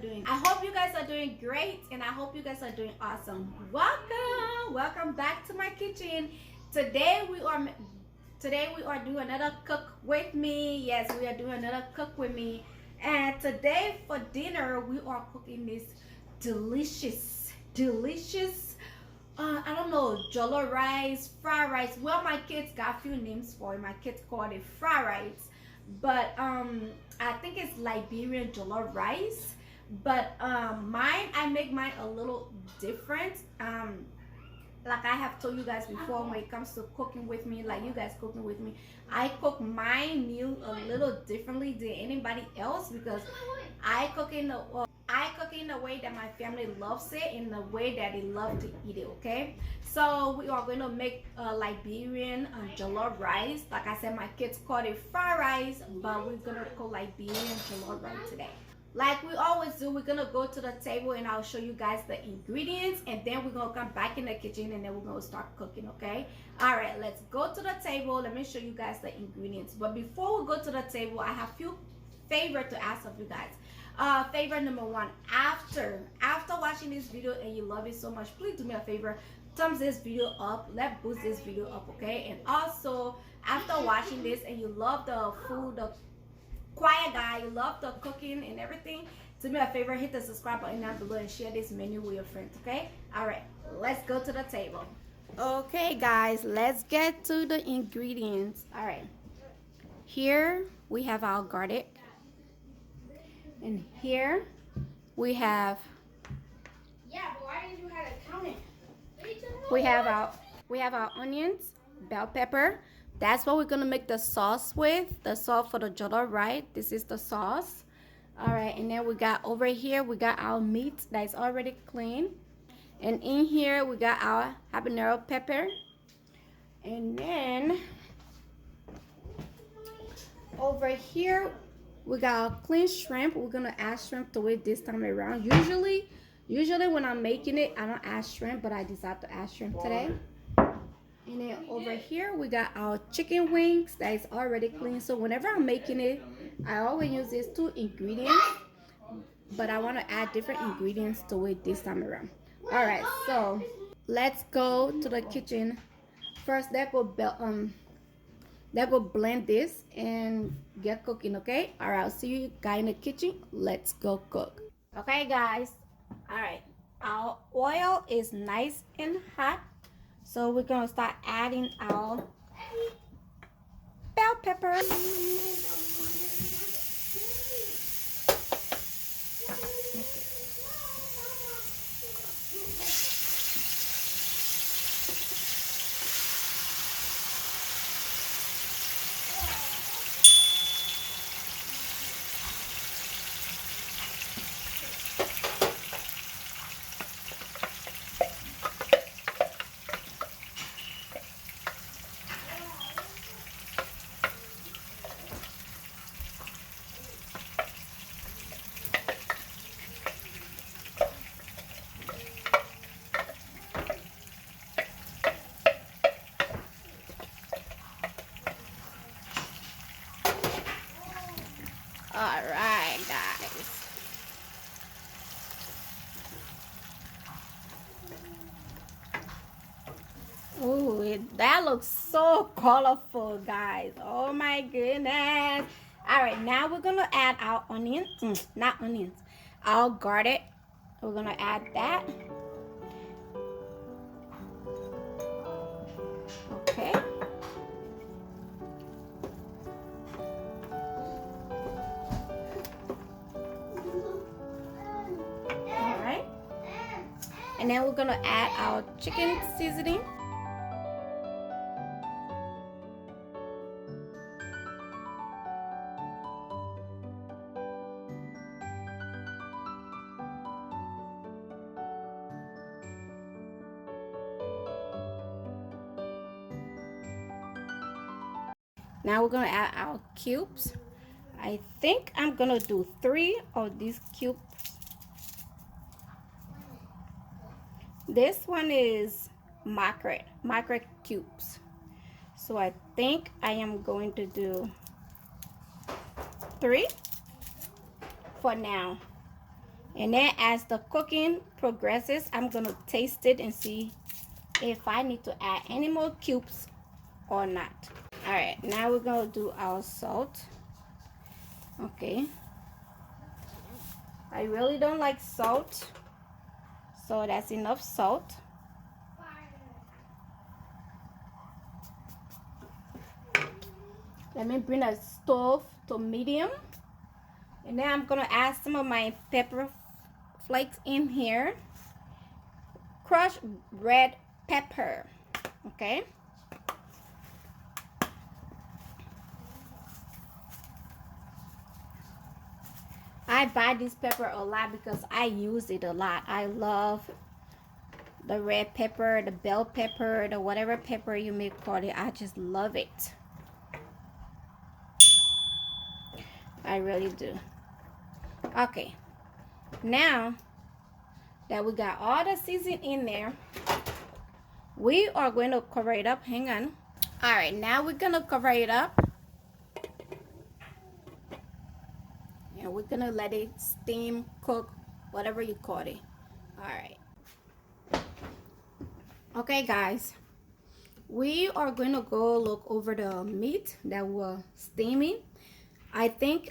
doing? I hope you guys are doing great, and I hope you guys are doing awesome. Welcome back to my kitchen. Today we are doing another cook with me. Yes, we are doing another cook with me. And today for dinner we are cooking this delicious I don't know, jollof rice, fried rice. Well, my kids got a few names for it. My kids called it fried rice, but I think it's Liberian jollof rice. But I make mine a little different. Like I have told you guys before, when it comes to cooking with me, like you guys cooking with me, I cook my meal a little differently than anybody else, because I cook in the way that my family loves it, in the way that they love to eat it. Okay, so we are going to make Liberian jollof rice. Like I said, my kids call it fried rice, but we're gonna cook Liberian jollof rice today. Like we always do, we're gonna go to the table and I'll show you guys the ingredients, and then we're gonna come back in the kitchen and then we're gonna start cooking. Okay, all right, let's go to the table. Let me show you guys the ingredients. But before we go to the table, I have few favors to ask of you guys. Favor number one: after watching this video and you love it so much, please do me a favor, thumbs this video up. Let's boost this video up. Okay, and also after watching this and you love the food, the quiet guy, you love the cooking and everything, do me a favor, hit the subscribe button down below and share this menu with your friends. Okay, all right, let's go to the table. Okay guys, let's get to the ingredients. All right, here we have our garlic, and here we have we have our onions, bell pepper. That's what we're gonna make the sauce with, the sauce for the jollof rice. This is the sauce. All right, and then we got over here, we got our meat that is already clean, and in here we got our habanero pepper, and then over here we got our clean shrimp. We're gonna add shrimp to it this time around. Usually when I'm making it, I don't add shrimp, but I decided to add shrimp today. And then over here we got our chicken wings that is already clean. So whenever I'm making it, I always use these two ingredients, but I want to add different ingredients to it this time around. All right, so let's go to the kitchen first. Let's go blend this and get cooking. Okay, all right, I'll see you guys in the kitchen. Let's go cook. Okay guys, all right, our oil is nice and hot. So we're gonna start adding our bell pepper. All right, guys. Ooh, that looks so colorful, guys. Oh my goodness. All right, now we're gonna add our onions, not onions, our garlic. We're gonna add that. Okay. And then we're gonna add our chicken seasoning. Now we're gonna add our cubes. I think I'm gonna do 3 of these cubes. This one is mackerel cubes. So I think I am going to do 3 for now. And then as the cooking progresses, I'm gonna taste it and see if I need to add any more cubes or not. All right, now we're gonna do our salt. Okay, I really don't like salt, so that's enough salt. Let me bring the stove to medium, and then I'm gonna add some of my pepper flakes in here. Crushed red pepper. Okay, I buy this pepper a lot because I use it a lot. I love the red pepper, the bell pepper, the whatever pepper you may call it. I just love it. I really do. Okay, now that we got all the seasoning in there, we are going to cover it up. Hang on. All right, now we're gonna cover it up, and we're gonna let it steam, cook, whatever you call it. All right. Okay, guys, we are going to go look over the meat that we're steaming. I think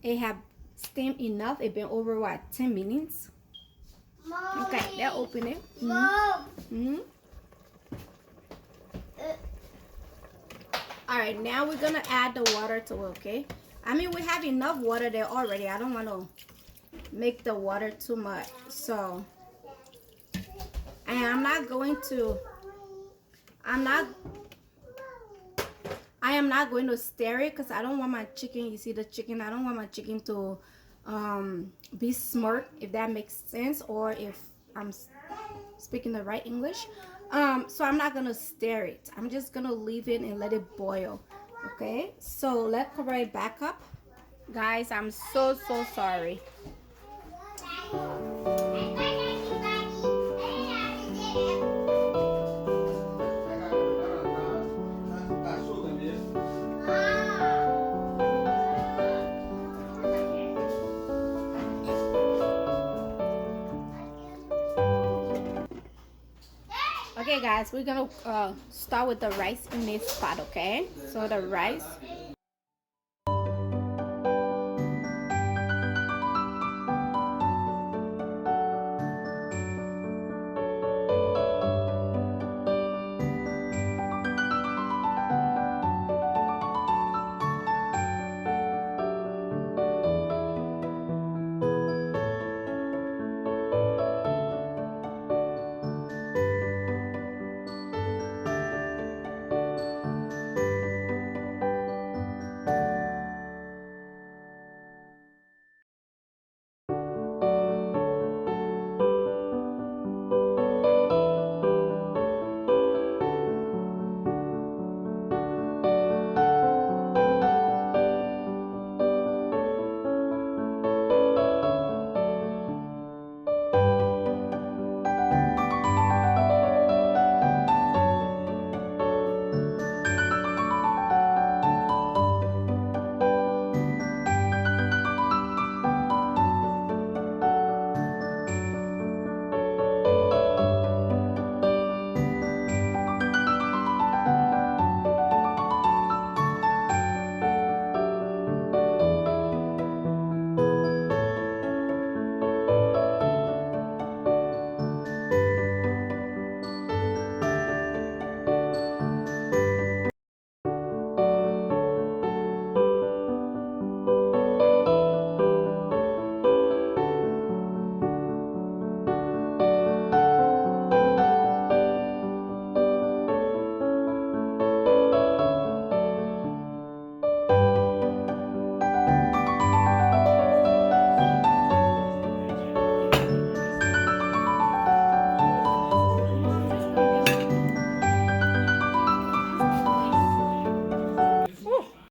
it have steamed enough. It been over what, 10 minutes? Mommy. Okay, they'll open it. Mom. All right, now we're gonna add the water to it. Okay, I mean we have enough water there already. I don't want to make the water too much, so. And I'm not going to, I am not going to stir it because I don't want my chicken, you see the chicken, I don't want my chicken to be smart, if that makes sense, or if I'm speaking the right English. So I'm not going to stir it. I'm just going to leave it and let it boil. Okay, so let's cover it back up. Guys, I'm so sorry. Okay guys, we're gonna start with the rice in this pot. Okay, so the rice,